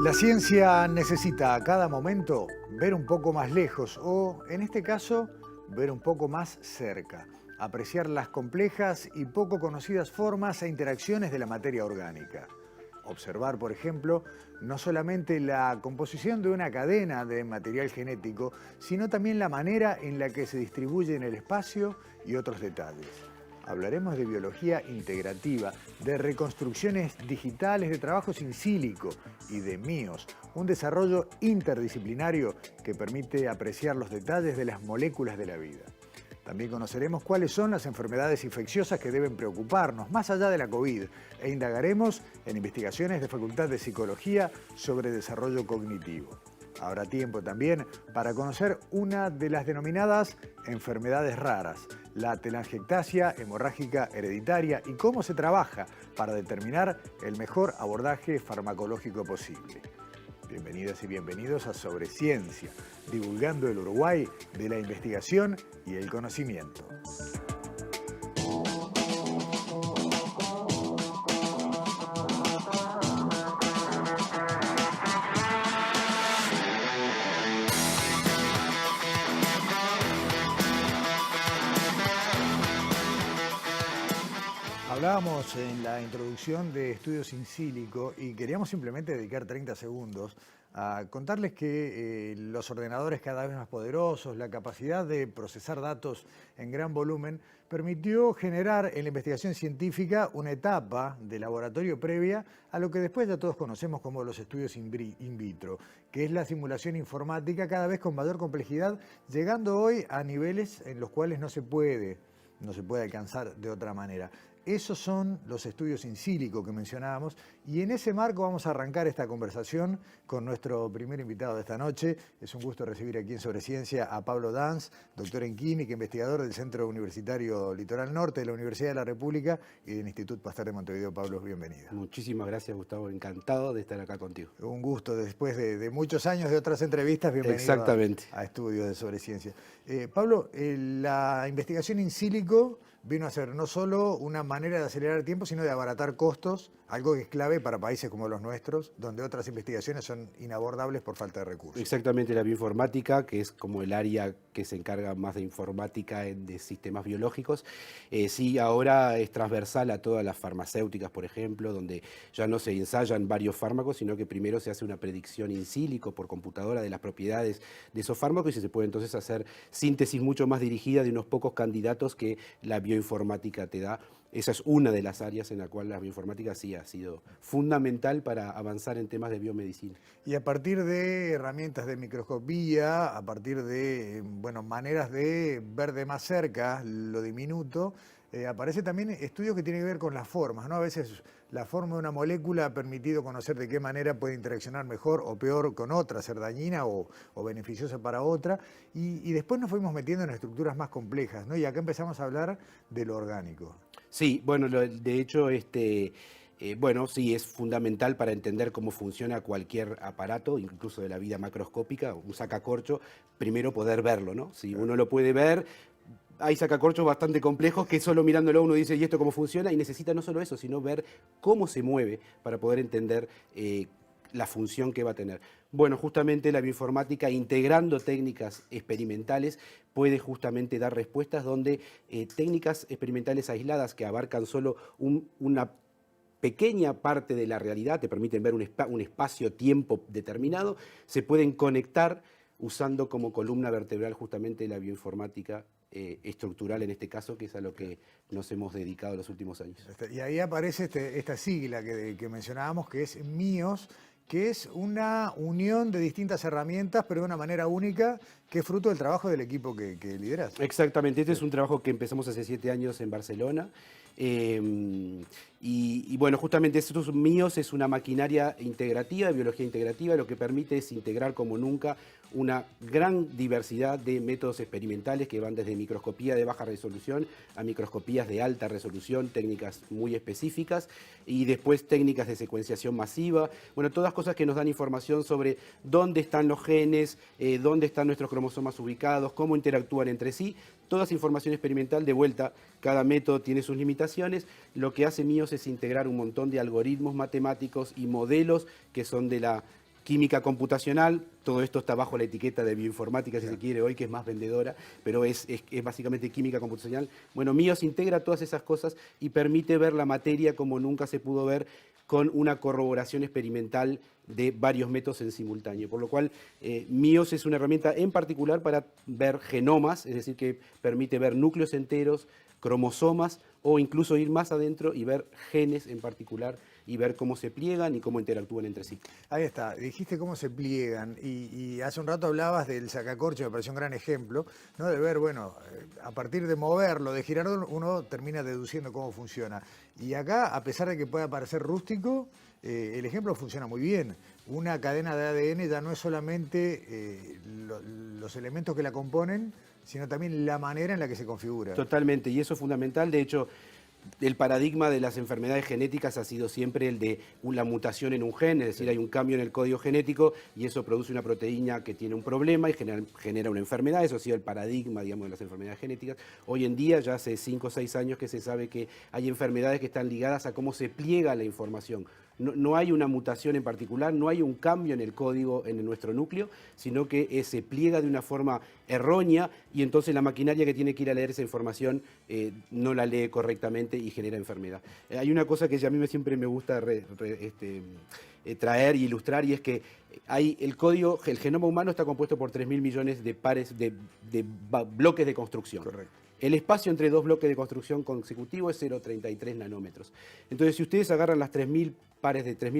La ciencia necesita a cada momento ver un poco más lejos o, en este caso, ver un poco más cerca, apreciar las complejas y poco conocidas formas e interacciones de la materia orgánica. Observar, por ejemplo, no solamente la composición de una cadena de material genético, sino también la manera en la que se distribuye en el espacio y otros detalles. Hablaremos de biología integrativa, de reconstrucciones digitales, de trabajos in silico y de MIOS, un desarrollo interdisciplinario que permite apreciar los detalles de las moléculas de la vida. También conoceremos cuáles son las enfermedades infecciosas que deben preocuparnos, más allá de la COVID, e indagaremos en investigaciones de Facultad de Psicología sobre desarrollo cognitivo. Habrá tiempo también para conocer una de las denominadas enfermedades raras, la telangiectasia hemorrágica hereditaria, y cómo se trabaja para determinar el mejor abordaje farmacológico posible. Bienvenidas y bienvenidos a Sobre Ciencia, divulgando el Uruguay de la investigación y el conocimiento. Hablábamos en la introducción de estudios in silico y queríamos simplemente dedicar 30 segundos a contarles que los ordenadores cada vez más poderosos, la capacidad de procesar datos en gran volumen, permitió generar en la investigación científica una etapa de laboratorio previa a lo que después ya todos conocemos como los estudios in vitro, que es la simulación informática cada vez con mayor complejidad, llegando hoy a niveles en los cuales no se puede alcanzar de otra manera. Esos son los estudios in silico que mencionábamos y en ese marco vamos a arrancar esta conversación con nuestro primer invitado de esta noche. Es un gusto recibir aquí en Sobre Ciencia a Pablo Dans, doctor en química, investigador del Centro Universitario Litoral Norte de la Universidad de la República y del Instituto Pasteur de Montevideo. Pablo, bienvenido. Muchísimas gracias, Gustavo. Encantado de estar acá contigo. Un gusto, después de muchos años de otras entrevistas, bienvenido. Exactamente. A Estudios de Sobre Ciencia. Pablo, la investigación in silico vino a ser no solo una manera de acelerar el tiempo, sino de abaratar costos, algo que es clave para países como los nuestros, donde otras investigaciones son inabordables por falta de recursos. Exactamente, la bioinformática, que es como el área que se encarga más de informática de sistemas biológicos, sí, ahora es transversal a todas las farmacéuticas, por ejemplo, donde ya no se ensayan varios fármacos, sino que primero se hace una predicción in silico por computadora de las propiedades de esos fármacos y se puede entonces hacer síntesis mucho más dirigida de unos pocos candidatos que la bioinformática te da. Esa es una de las áreas en la cual la bioinformática sí ha sido fundamental para avanzar en temas de biomedicina. Y a partir de herramientas de microscopía, a partir de maneras de ver de más cerca lo diminuto, aparece también estudios que tienen que ver con las formas, ¿no? A veces la forma de una molécula ha permitido conocer de qué manera puede interaccionar mejor o peor con otra, ser dañina o beneficiosa para otra, y después nos fuimos metiendo en estructuras más complejas, ¿no? Y acá empezamos a hablar de lo orgánico. Sí, bueno, de hecho, sí, es fundamental para entender cómo funciona cualquier aparato, incluso de la vida macroscópica, un sacacorcho, primero poder verlo, ¿no? Si uno lo puede ver, hay sacacorchos bastante complejos que solo mirándolo uno dice, ¿y esto cómo funciona? Y necesita no solo eso, sino ver cómo se mueve para poder entender la función que va a tener. Bueno, justamente la bioinformática, integrando técnicas experimentales, puede justamente dar respuestas donde técnicas experimentales aisladas que abarcan solo una pequeña parte de la realidad, te permiten ver un espacio-tiempo determinado, se pueden conectar usando como columna vertebral justamente la bioinformática estructural en este caso, que es a lo que nos hemos dedicado los últimos años. Y ahí aparece esta sigla que mencionábamos, que es MIOS, que es una unión de distintas herramientas, pero de una manera única, que es fruto del trabajo del equipo que liderás. Exactamente, este es un trabajo que empezamos hace 7 años en Barcelona. Bueno, justamente estos MIOS es una maquinaria integrativa, de biología integrativa, lo que permite es integrar como nunca una gran diversidad de métodos experimentales que van desde microscopía de baja resolución a microscopías de alta resolución, técnicas muy específicas, y después técnicas de secuenciación masiva. Bueno, todas cosas que nos dan información sobre dónde están los genes, dónde están nuestros cromosomas ubicados, cómo interactúan entre sí. Toda esa información experimental de vuelta, cada método tiene sus limitaciones. Lo que hace MIOS es integrar un montón de algoritmos matemáticos y modelos que son de la química computacional, todo esto está bajo la etiqueta de bioinformática, si se quiere, hoy, que es más vendedora, pero es básicamente química computacional. Bueno, MIOS integra todas esas cosas y permite ver la materia como nunca se pudo ver, con una corroboración experimental de varios métodos en simultáneo. Por lo cual, MIOS es una herramienta en particular para ver genomas, es decir, que permite ver núcleos enteros, cromosomas, o incluso ir más adentro y ver genes en particular y ver cómo se pliegan y cómo interactúan entre sí. Ahí está, dijiste cómo se pliegan y hace un rato hablabas del sacacorcho, me pareció un gran ejemplo, ¿no? De ver, bueno, a partir de moverlo, de girarlo, uno termina deduciendo cómo funciona. Y acá, a pesar de que pueda parecer rústico, el ejemplo funciona muy bien. Una cadena de ADN ya no es solamente los elementos que la componen, sino también la manera en la que se configura. Totalmente, y eso es fundamental. De hecho, el paradigma de las enfermedades genéticas ha sido siempre el de la mutación en un gen, es decir, hay un cambio en el código genético y eso produce una proteína que tiene un problema y genera una enfermedad. Eso ha sido el paradigma, digamos, de las enfermedades genéticas. Hoy en día, ya hace 5 o 6 años que se sabe que hay enfermedades que están ligadas a cómo se pliega la información. No hay una mutación en particular, no hay un cambio en el código en nuestro núcleo, sino que se pliega de una forma errónea y entonces la maquinaria que tiene que ir a leer esa información no la lee correctamente y genera enfermedad. Hay una cosa que a mí siempre me gusta traer y ilustrar, y es que el genoma humano está compuesto por 3.000 millones de pares de bloques de construcción. Correcto. El espacio entre dos bloques de construcción consecutivos es 0,33 nanómetros. Entonces, si ustedes agarran las 3.000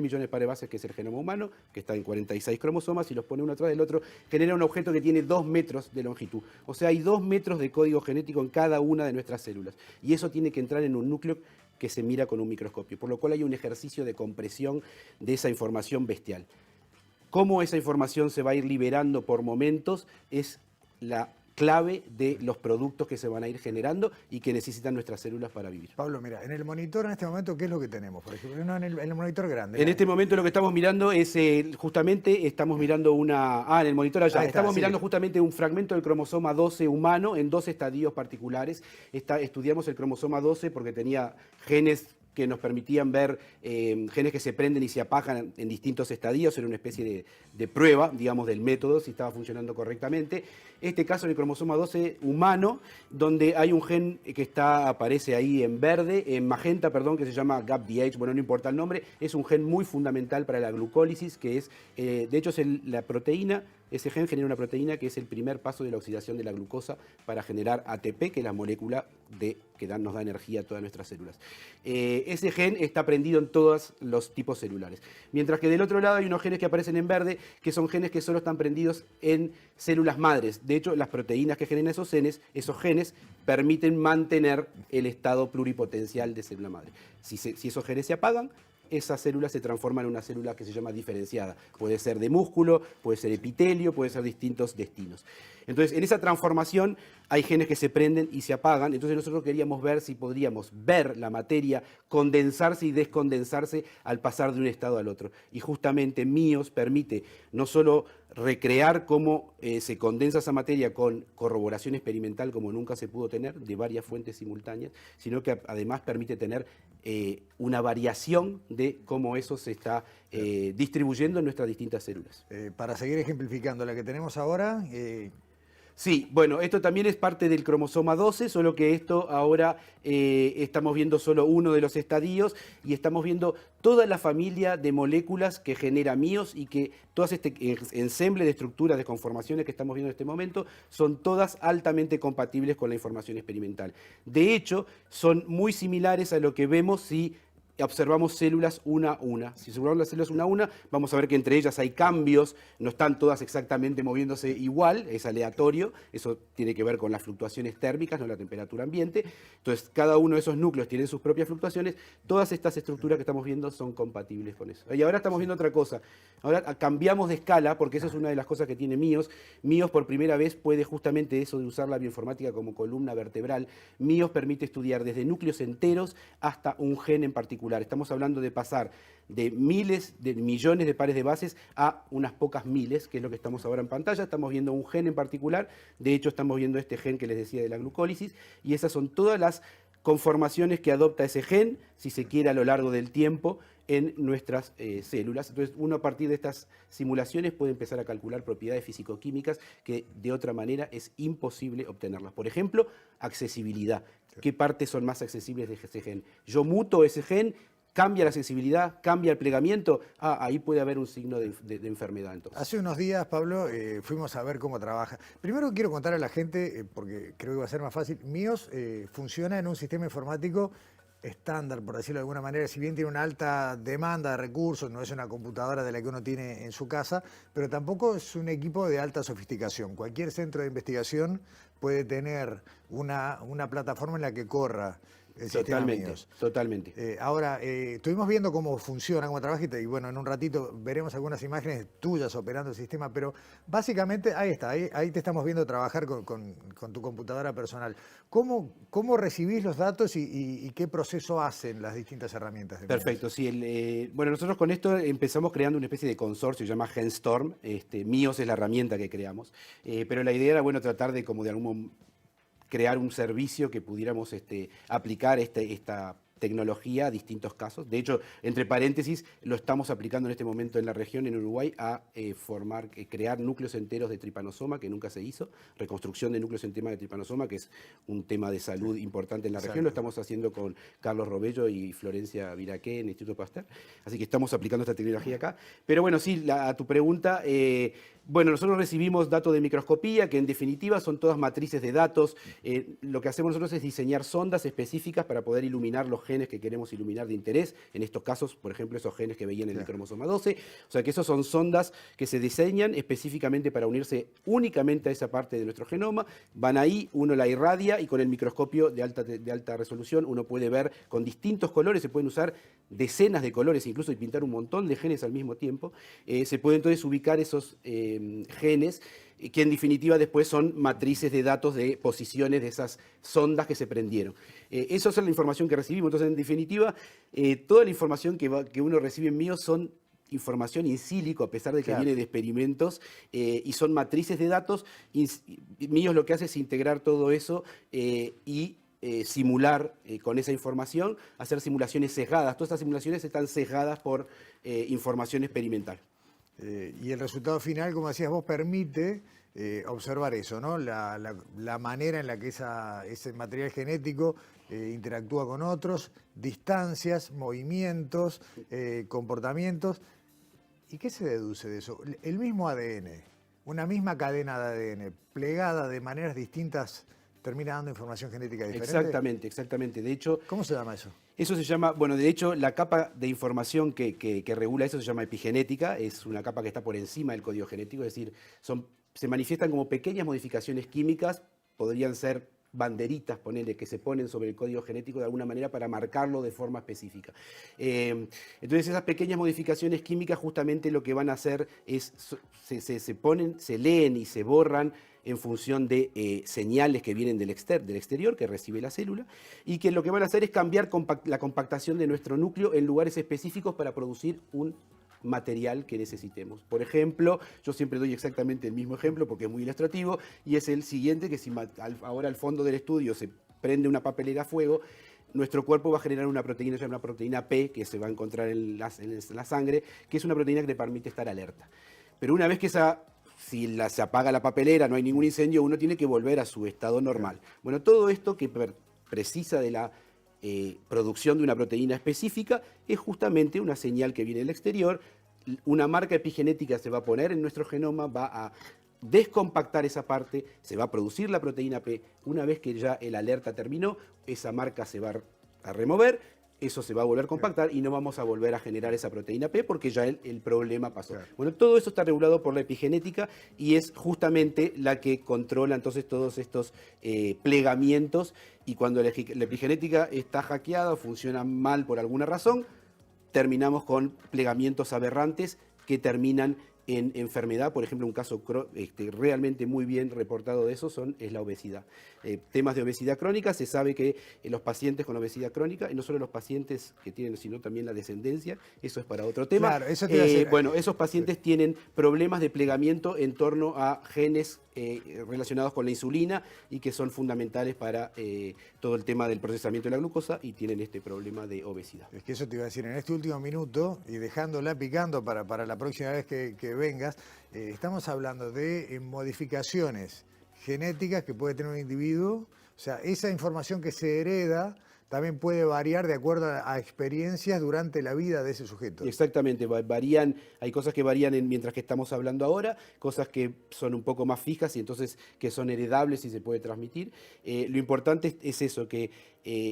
millones de pares bases, que es el genoma humano, que está en 46 cromosomas, y los pone uno atrás del otro, genera un objeto que tiene 2 metros de longitud. O sea, hay 2 metros de código genético en cada una de nuestras células. Y eso tiene que entrar en un núcleo que se mira con un microscopio. Por lo cual hay un ejercicio de compresión de esa información bestial. Cómo esa información se va a ir liberando por momentos es la clave de los productos que se van a ir generando y que necesitan nuestras células para vivir. Pablo, mira, en el monitor en este momento, ¿qué es lo que tenemos? Por ejemplo, no, en el monitor grande. En este momento lo que estamos mirando es, justamente, estamos mirando en el monitor allá, estamos mirando justamente un fragmento del cromosoma 12 humano en 2 estadios particulares. Estudiamos el cromosoma 12 porque tenía genes que nos permitían ver genes que se prenden y se apagan en distintos estadios, era una especie de prueba, digamos, del método, si estaba funcionando correctamente. Este caso en el cromosoma 12 humano, donde hay un gen que aparece ahí en verde, en magenta, perdón, que se llama GAPDH, bueno, no importa el nombre, es un gen muy fundamental para la glucólisis, que es, de hecho, es la proteína. Ese gen genera una proteína que es el primer paso de la oxidación de la glucosa para generar ATP, que es la molécula que nos da energía a todas nuestras células. Ese gen está prendido en todos los tipos celulares. Mientras que del otro lado hay unos genes que aparecen en verde, que son genes que solo están prendidos en células madres. De hecho, las proteínas que generan esos genes permiten mantener el estado pluripotencial de célula madre. Si esos genes se apagan, esa célula se transforma en una célula que se llama diferenciada. Puede ser de músculo, puede ser epitelio, puede ser distintos destinos. Entonces, en esa transformación hay genes que se prenden y se apagan. Entonces, nosotros queríamos ver si podríamos ver la materia condensarse y descondensarse al pasar de un estado al otro. Y justamente MIOS permite no solo recrear cómo se condensa esa materia con corroboración experimental como nunca se pudo tener, de varias fuentes simultáneas, sino que además permite tener una variación de cómo eso se está distribuyendo en nuestras distintas células. Para seguir ejemplificando la que tenemos ahora... Sí, bueno, esto también es parte del cromosoma 12, solo que esto ahora estamos viendo solo uno de los estadios y estamos viendo toda la familia de moléculas que genera MIOS, y que todas este ensemble de estructuras, de conformaciones que estamos viendo en este momento, son todas altamente compatibles con la información experimental. De hecho, son muy similares a lo que vemos si observamos células una a una. Si observamos las células una a una, vamos a ver que entre ellas hay cambios, no están todas exactamente moviéndose igual, es aleatorio, eso tiene que ver con las fluctuaciones térmicas, no la temperatura ambiente. Entonces, cada uno de esos núcleos tiene sus propias fluctuaciones. Todas estas estructuras que estamos viendo son compatibles con eso. Y ahora estamos viendo otra cosa. Ahora cambiamos de escala, porque eso es una de las cosas que tiene MIOS. MIOS por primera vez puede justamente eso de usar la bioinformática como columna vertebral. MIOS permite estudiar desde núcleos enteros hasta un gen en particular. Estamos hablando de pasar de miles de millones de pares de bases a unas pocas miles, que es lo que estamos ahora en pantalla. Estamos viendo un gen en particular, de hecho estamos viendo este gen que les decía de la glucólisis, y esas son todas las conformaciones que adopta ese gen, si se quiere, a lo largo del tiempo, en nuestras células. Entonces, uno a partir de estas simulaciones puede empezar a calcular propiedades físico-químicas que de otra manera es imposible obtenerlas. Por ejemplo, accesibilidad. ¿Qué partes son más accesibles de ese gen? Yo muto ese gen, cambia la sensibilidad, cambia el plegamiento, ahí puede haber un signo de enfermedad. Entonces. Hace unos días, Pablo, fuimos a ver cómo trabaja. Primero quiero contar a la gente, porque creo que va a ser más fácil, MiOS funciona en un sistema informático estándar, por decirlo de alguna manera, si bien tiene una alta demanda de recursos, no es una computadora de la que uno tiene en su casa, pero tampoco es un equipo de alta sofisticación. Cualquier centro de investigación puede tener una plataforma en la que corra el sistema MiOS. Totalmente. Ahora, estuvimos viendo cómo funciona, cómo trabaja, y bueno, en un ratito veremos algunas imágenes tuyas operando el sistema, pero básicamente ahí está, ahí te estamos viendo trabajar con tu computadora personal. ¿Cómo recibís los datos y qué proceso hacen las distintas herramientas de MiOS? Perfecto, sí. Bueno, nosotros con esto empezamos creando una especie de consorcio, se llama GenStorm. MiOS es la herramienta que creamos, pero la idea era, bueno, tratar de como de algún crear un servicio que pudiéramos aplicar esta tecnología a distintos casos. De hecho, entre paréntesis, lo estamos aplicando en este momento en la región, en Uruguay, a crear núcleos enteros de tripanosoma, que nunca se hizo, reconstrucción de núcleos enteros de tripanosoma, que es un tema de salud importante en la región. Lo estamos haciendo con Carlos Robello y Florencia Viraqué en el Instituto Pasteur. Así que estamos aplicando esta tecnología acá. Pero bueno, sí, a tu pregunta, bueno, nosotros recibimos datos de microscopía, que en definitiva son todas matrices de datos. Lo que hacemos nosotros es diseñar sondas específicas para poder iluminar los genes que queremos iluminar de interés. En estos casos, por ejemplo, esos genes que veían en el cromosoma 12. O sea que esos son sondas que se diseñan específicamente para unirse únicamente a esa parte de nuestro genoma. Van ahí, uno la irradia y con el microscopio de alta resolución uno puede ver con distintos colores, se pueden usar decenas de colores incluso y pintar un montón de genes al mismo tiempo. Se pueden entonces ubicar esos genes que en definitiva después son matrices de datos de posiciones de esas sondas que se prendieron. Esa es la información que recibimos. Entonces, en definitiva, toda la información que uno recibe en MiOS son información in silico, a pesar de que viene de experimentos, y son matrices de datos. MiOS lo que hace es integrar todo eso y simular con esa información, hacer simulaciones sesgadas. Todas estas simulaciones están sesgadas por información experimental. Y el resultado final, como decías vos, permite observar eso, ¿no? La manera en la que ese material genético interactúa con otros, distancias, movimientos, comportamientos. ¿Y qué se deduce de eso? El mismo ADN, una misma cadena de ADN, plegada de maneras distintas, termina dando información genética diferente. Exactamente. De hecho, ¿cómo se llama eso? Eso se llama, bueno, de hecho, la capa de información que regula eso se llama epigenética, es una capa que está por encima del código genético, es decir, se manifiestan como pequeñas modificaciones químicas, podrían ser banderitas, ponele, que se ponen sobre el código genético de alguna manera para marcarlo de forma específica. Entonces esas pequeñas modificaciones químicas justamente lo que van a hacer es, se leen y se borran en función de señales que vienen del exterior, que recibe la célula, y que lo que van a hacer es cambiar la compactación de nuestro núcleo en lugares específicos para producir un material que necesitemos. Por ejemplo, yo siempre doy exactamente el mismo ejemplo porque es muy ilustrativo, y es el siguiente, que si ahora al fondo del estudio se prende una papelera a fuego, nuestro cuerpo va a generar una proteína, llamada proteína P, que se va a encontrar en la sangre, que es una proteína que te permite estar alerta. Pero una vez que si se apaga la papelera, no hay ningún incendio, uno tiene que volver a su estado normal. Bueno, todo esto que precisa de la producción de una proteína específica es justamente una señal que viene del exterior. Una marca epigenética se va a poner en nuestro genoma, va a descompactar esa parte, se va a producir la proteína P. Una vez que ya el alerta terminó, esa marca se va a remover, eso se va a volver a compactar y no vamos a volver a generar esa proteína P porque ya el problema pasó. Claro. Bueno, todo eso está regulado por la epigenética y es justamente la que controla entonces todos estos plegamientos, y cuando la epigenética está hackeada o funciona mal por alguna razón, terminamos con plegamientos aberrantes que terminan en enfermedad, por ejemplo, un caso realmente muy bien reportado de eso es la obesidad. Temas de obesidad crónica, se sabe que los pacientes con obesidad crónica, y no solo los pacientes que tienen, sino también la descendencia, eso es para otro tema. Claro, eso te iba a decir. Bueno, esos pacientes tienen problemas de plegamiento en torno a genes relacionados con la insulina y que son fundamentales para todo el tema del procesamiento de la glucosa y tienen este problema de obesidad. Es que eso te iba a decir, en este último minuto, y dejándola picando para la próxima vez que vengas, estamos hablando de modificaciones genéticas que puede tener un individuo. O sea, esa información que se hereda también puede variar de acuerdo a experiencias durante la vida de ese sujeto. Exactamente, varían, hay cosas que varían mientras que estamos hablando ahora, cosas que son un poco más fijas y entonces que son heredables y se puede transmitir. Lo importante es eso, que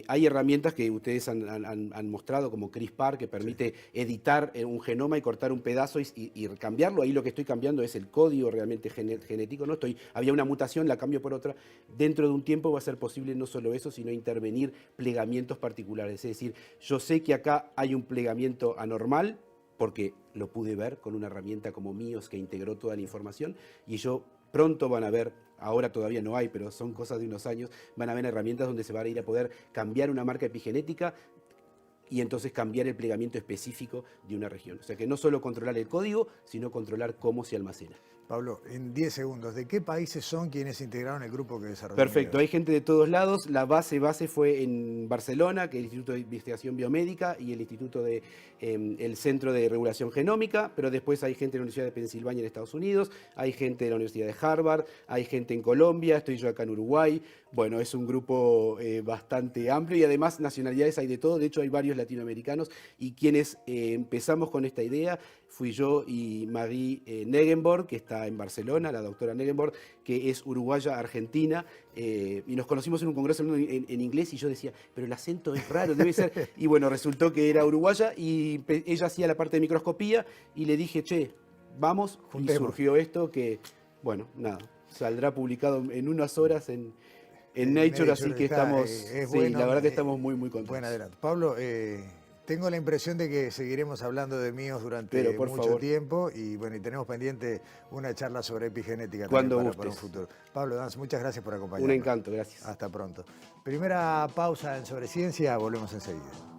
hay herramientas que ustedes han mostrado, como CRISPR, que permite editar un genoma y cortar un pedazo y cambiarlo. Ahí lo que estoy cambiando es el código realmente genético, ¿no? Había una mutación, la cambio por otra. Dentro de un tiempo va a ser posible no solo eso, sino intervenir plegamientos particulares. Es decir, yo sé que acá hay un plegamiento anormal, porque lo pude ver con una herramienta como MIOS que integró toda la información, y pronto van a ver, ahora todavía no hay, pero son cosas de unos años, van a haber herramientas donde se va a ir a poder cambiar una marca epigenética y entonces cambiar el plegamiento específico de una región. O sea que no solo controlar el código, sino controlar cómo se almacena. Pablo, en 10 segundos, ¿de qué países son quienes integraron el grupo que desarrolló? Perfecto, hay gente de todos lados. La base fue en Barcelona, que es el Instituto de Investigación Biomédica y el Instituto el Centro de Regulación Genómica, pero después hay gente de la Universidad de Pensilvania en Estados Unidos, hay gente de la Universidad de Harvard, hay gente en Colombia, estoy yo acá en Uruguay. Bueno, es un grupo bastante amplio y además nacionalidades hay de todo, de hecho hay varios latinoamericanos y quienes empezamos con esta idea fui yo y Marie Negenborg, que está en Barcelona, la doctora Negenborg, que es uruguaya argentina, y nos conocimos en un congreso en inglés y yo decía, pero el acento es raro, debe ser. Y bueno, resultó que era uruguaya y ella hacía la parte de microscopía y le dije, che, vamos, juntemos. Y surgió esto que, bueno, nada, saldrá publicado en unas horas en Nature, así que estamos, bueno, la verdad que estamos muy contentos. Buen adelanto. Pablo, tengo la impresión de que seguiremos hablando de MIOS durante mucho tiempo y bueno, y tenemos pendiente una charla sobre epigenética para un futuro. Pablo Dans, muchas gracias por acompañarnos. Un encanto, gracias. Hasta pronto. Primera pausa en Sobre Ciencia, volvemos enseguida.